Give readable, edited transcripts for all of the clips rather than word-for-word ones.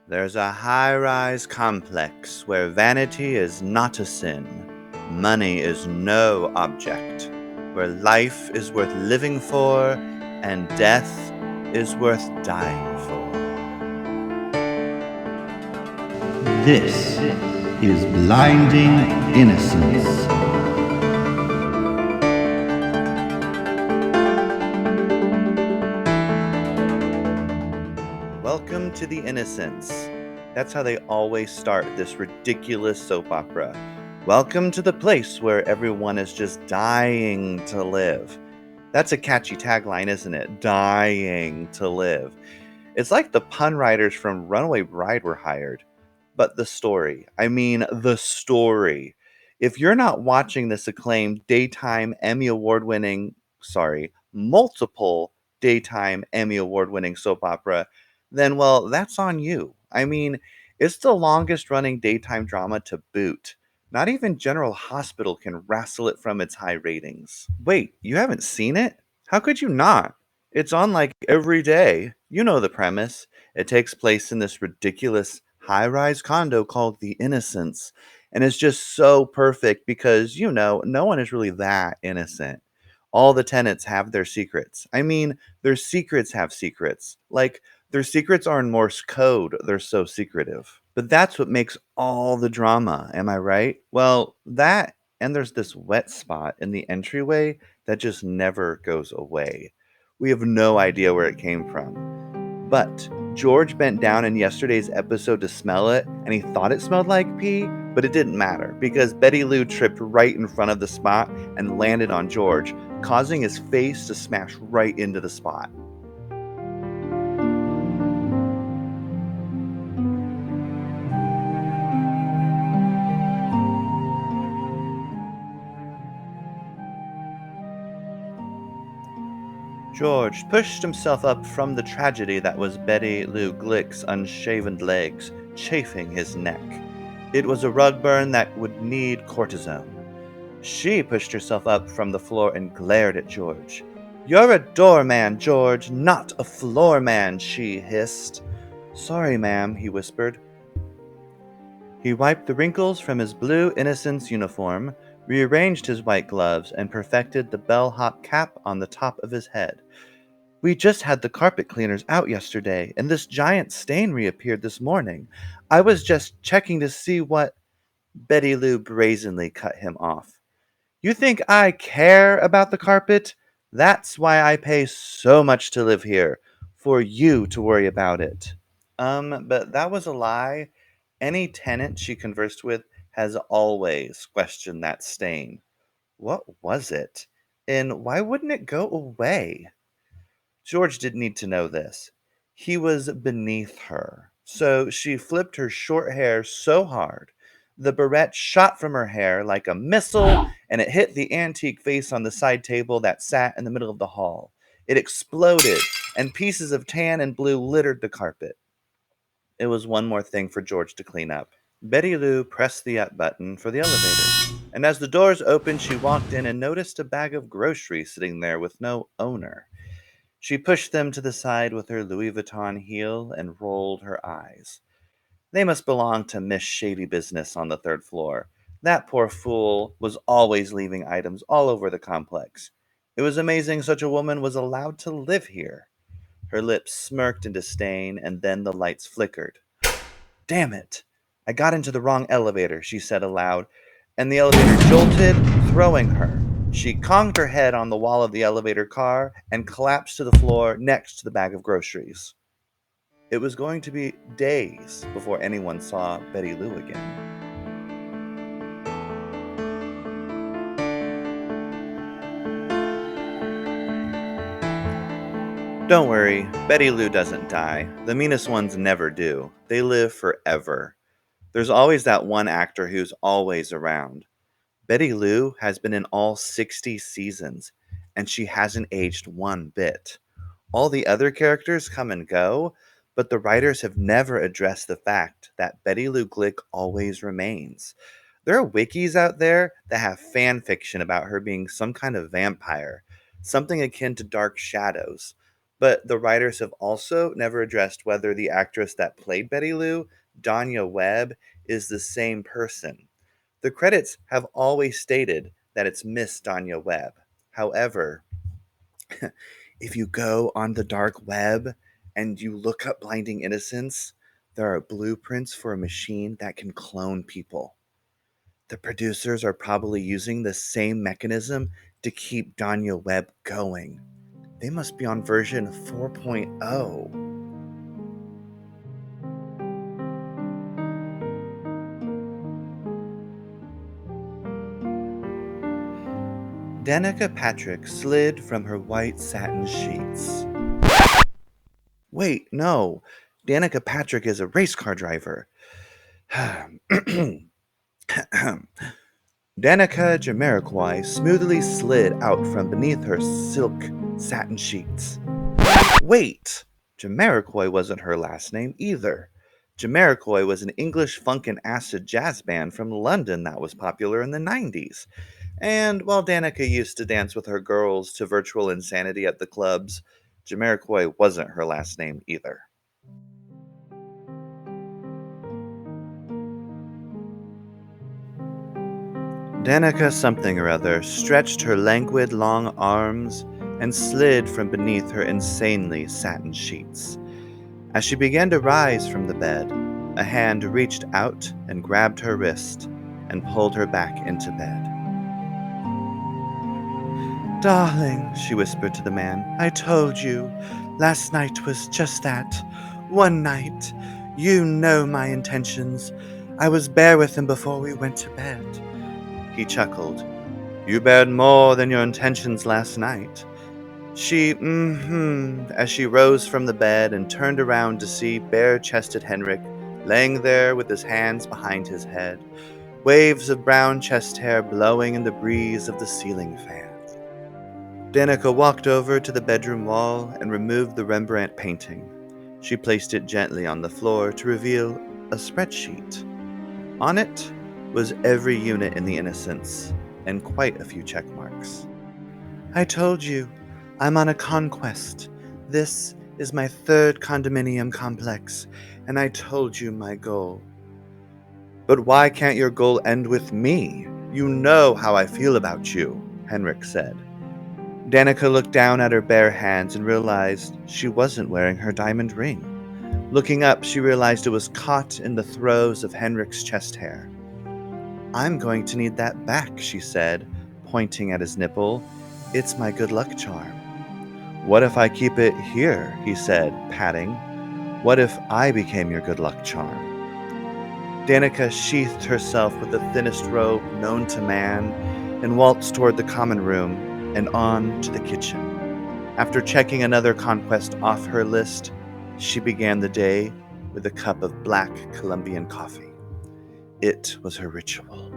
There's a high-rise complex where vanity is not a sin, money is no object, where life is worth living for, and death is worth dying for. This is Blinding Innocence. Welcome to The Innocents. That's how they always start this ridiculous soap opera. Welcome to the place where everyone is just dying to live. That's a catchy tagline, isn't it? Dying to live. It's like the pun writers from Runaway Bride were hired. But the story. If you're not watching this acclaimed daytime Emmy Award winning, multiple daytime Emmy Award winning soap opera, then, well, that's on you. It's the longest running daytime drama to boot. Not even General Hospital can wrestle it from its high ratings. Wait, you haven't seen it? How could you not? It's on like every day. You know the premise. It takes place in this ridiculous high rise condo called The Innocents. And it's just so perfect because, no one is really that innocent. All the tenants have their secrets. Their secrets have secrets. Like, their secrets are in Morse code. They're so secretive. But that's what makes all the drama, am I right? Well, that, and there's this wet spot in the entryway that just never goes away. We have no idea where it came from. But George bent down in yesterday's episode to smell it, and he thought it smelled like pee, but it didn't matter because Betty Lou tripped right in front of the spot and landed on George, causing his face to smash right into the spot. George pushed himself up from the tragedy that was Betty Lou Glick's unshaven legs, chafing his neck. It was a rug burn that would need cortisone. She pushed herself up from the floor and glared at George. "You're a doorman, George, not a floor man," she hissed. "Sorry, ma'am," he whispered. He wiped the wrinkles from his blue Innocence uniform, rearranged his white gloves, and perfected the bellhop cap on the top of his head. "We just had the carpet cleaners out yesterday, and this giant stain reappeared this morning. I was just checking to see what—" Betty Lou brazenly cut him off. "You think I care about the carpet? That's why I pay so much to live here, for you to worry about it." But that was a lie. Any tenant she conversed with has always questioned that stain. What was it? And why wouldn't it go away? George didn't need to know this. He was beneath her. So she flipped her short hair so hard, the barrette shot from her hair like a missile, and it hit the antique vase on the side table that sat in the middle of the hall. It exploded, and pieces of tan and blue littered the carpet. It was one more thing for George to clean up. Betty Lou pressed the up button for the elevator, and as the doors opened, she walked in and noticed a bag of groceries sitting there with no owner. She pushed them to the side with her Louis Vuitton heel and rolled her eyes. They must belong to Miss Shady Business on the third floor. That poor fool was always leaving items all over the complex. It was amazing such a woman was allowed to live here. Her lips smirked in disdain, and then the lights flickered. "Damn it! I got into the wrong elevator," she said aloud, and the elevator jolted, throwing her. She conked her head on the wall of the elevator car and collapsed to the floor next to the bag of groceries. It was going to be days before anyone saw Betty Lou again. Don't worry, Betty Lou doesn't die. The meanest ones never do. They live forever. There's always that one actor who's always around. Betty Lou has been in all 60 seasons, and she hasn't aged one bit. All the other characters come and go, but the writers have never addressed the fact that Betty Lou Glick always remains. There are wikis out there that have fan fiction about her being some kind of vampire, something akin to Dark Shadows. But the writers have also never addressed whether the actress that played Betty Lou, Danya Webb, is the same person. The credits have always stated that it's Miss Danya Webb. However, if you go on the dark web and you look up Blinding Innocence, there are blueprints for a machine that can clone people. The producers are probably using the same mechanism to keep Danya Webb going. They must be on version 4.0. Danica Patrick slid from her white satin sheets. Wait, no. Danica Patrick is a race car driver. Danica Jamiroquai smoothly slid out from beneath her silk satin sheets. Wait! Jamiroquai wasn't her last name either. Jamiroquai was an English funk and acid jazz band from London that was popular in the 90s. And while Danica used to dance with her girls to virtual insanity at the clubs, Jamiroquai wasn't her last name either. Danica something or other stretched her languid long arms and slid from beneath her insanely satin sheets. As she began to rise from the bed, a hand reached out and grabbed her wrist and pulled her back into bed. Darling, she whispered to the man, I told you. Last night was just that. One night. You know my intentions. I was bare with him before we went to bed. He chuckled. You bared more than your intentions last night. She as she rose from the bed and turned around to see bare-chested Henrick laying there with his hands behind his head, waves of brown chest hair blowing in the breeze of the ceiling fan. Danica walked over to the bedroom wall and removed the Rembrandt painting. She placed it gently on the floor to reveal a spreadsheet. On it was every unit in the Innocents, and quite a few check marks. I told you, I'm on a conquest. This is my third condominium complex, and I told you my goal. But why can't your goal end with me? You know how I feel about you, Henrik said. Danica looked down at her bare hands and realized she wasn't wearing her diamond ring. Looking up, she realized it was caught in the throes of Henrik's chest hair. I'm going to need that back, she said, pointing at his nipple. It's my good luck charm. What if I keep it here, he said, patting. What if I became your good luck charm? Danica sheathed herself with the thinnest robe known to man and waltzed toward the common room and on to the kitchen. After checking another conquest off her list, she began the day with a cup of black Colombian coffee. It was her ritual.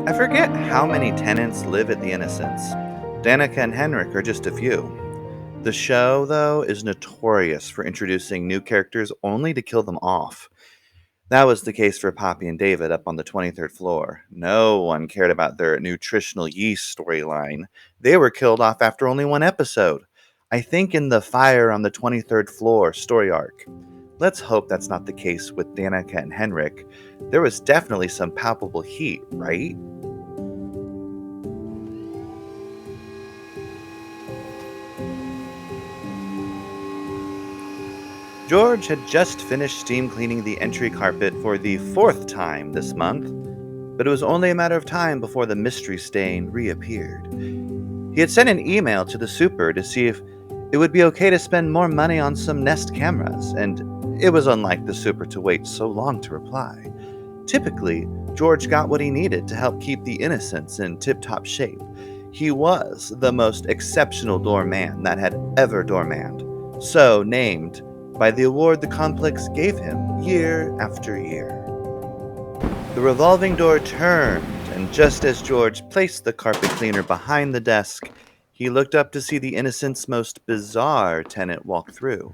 I forget how many tenants live at the Innocents. Danica and Henrick are just a few. The show, though, is notorious for introducing new characters only to kill them off. That was the case for Poppy and David up on the 23rd floor. No one cared about their nutritional yeast storyline. They were killed off after only one episode. I think in the Fire on the 23rd Floor story arc. Let's hope that's not the case with Danica and Henrik. There was definitely some palpable heat, right? George had just finished steam cleaning the entry carpet for the 4th time this month, but it was only a matter of time before the mystery stain reappeared. He had sent an email to the super to see if it would be okay to spend more money on some Nest cameras, and it was unlike the super to wait so long to reply. Typically, George got what he needed to help keep the Innocents in tip-top shape. He was the most exceptional doorman that had ever doormanned, so named by the award the complex gave him year after year. The revolving door turned, and just as George placed the carpet cleaner behind the desk, he looked up to see the Innocent's most bizarre tenant walk through.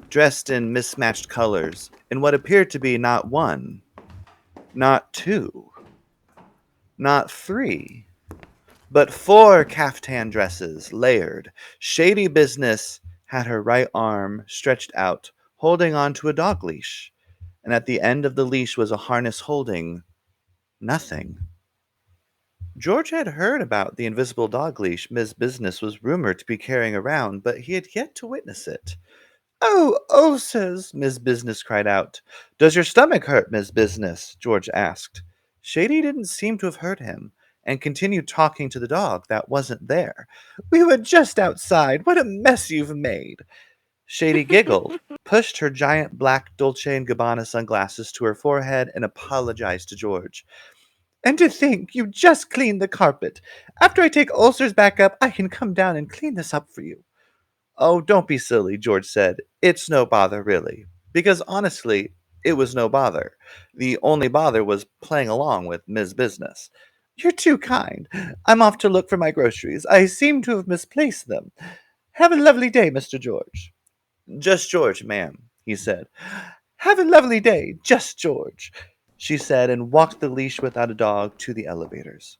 dressed in mismatched colors, in what appeared to be not one, not two, not three, but 4 caftan dresses, layered. Shady Business had her right arm stretched out, holding on to a dog leash, and at the end of the leash was a harness holding nothing. George had heard about the invisible dog leash Miss Business was rumored to be carrying around, but he had yet to witness it. "Oh, oh, sirs," Miss Business cried out. "Does your stomach hurt, Miss Business?" George asked. Shady didn't seem to have heard him, and continued talking to the dog that wasn't there. "We were just outside. What a mess you've made!" Shady giggled, pushed her giant black Dolce & Gabbana sunglasses to her forehead, and apologized to George. "And to think you just cleaned the carpet. After I take ulcers back up, I can come down and clean this up for you." "Oh, don't be silly," George said. "It's no bother, really." Because honestly, it was no bother. The only bother was playing along with Ms. Business. "You're too kind. I'm off to look for my groceries. I seem to have misplaced them. Have a lovely day, Mr. George." "Just George, ma'am," he said. "Have a lovely day, just George," she said, and walked the leash without a dog to the elevators.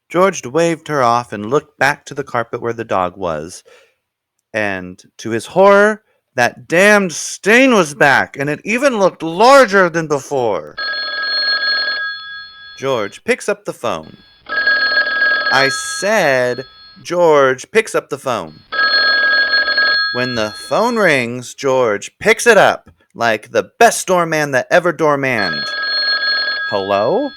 George waved her off and looked back to the carpet where the dog was. And to his horror, that damned stain was back, and it even looked larger than before. George picks up the phone. I said, George picks up the phone. When the phone rings, George picks it up like the best doorman that ever doormanned. "Hello?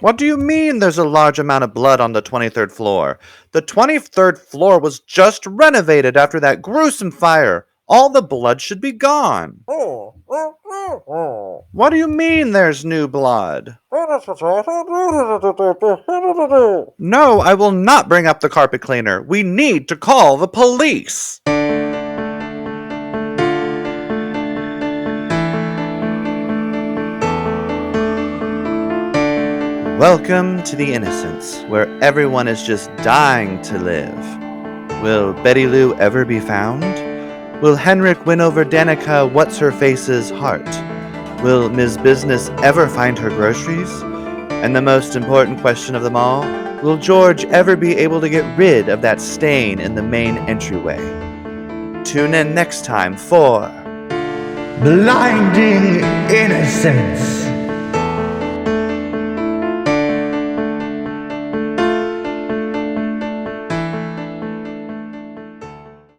What do you mean there's a large amount of blood on the 23rd floor? The 23rd floor was just renovated after that gruesome fire. All the blood should be gone." "What do you mean there's new blood?" "No, I will not bring up the carpet cleaner. We need to call the police." Welcome to the Innocents, where everyone is just dying to live. Will Betty Lou ever be found? Will Henrick win over Danica What's-Her-Face's heart? Will Ms. Business ever find her groceries? And the most important question of them all, will George ever be able to get rid of that stain in the main entryway? Tune in next time for Blinding Innocence.